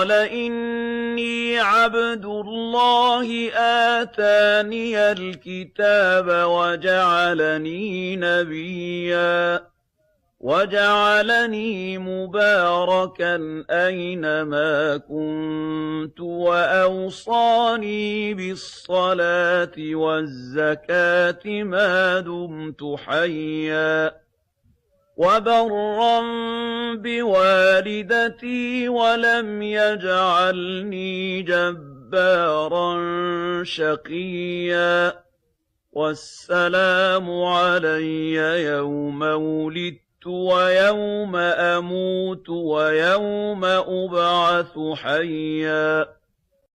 قَالَ إِنِّي عَبْدُ اللَّهِ آتَانِيَ الْكِتَابَ وَجَعَلَنِي نَبِيًّا وَجَعَلَنِي مُبَارَكًا أَيْنَمَا كُنتُ وَأَوْصَانِي بِالصَّلَاةِ وَالزَّكَاةِ مَا دُمْتُ حَيًّا وَبَرًّا بِوَالِدَتِي وَلَمْ يَجْعَلْنِي جَبَّارًا شَقِيًّا وَالسَّلَامُ عَلَيَّ يَوْمَ وُلِدتُّ وَيَوْمَ أَمُوتُ وَيَوْمَ أُبْعَثُ حَيًّا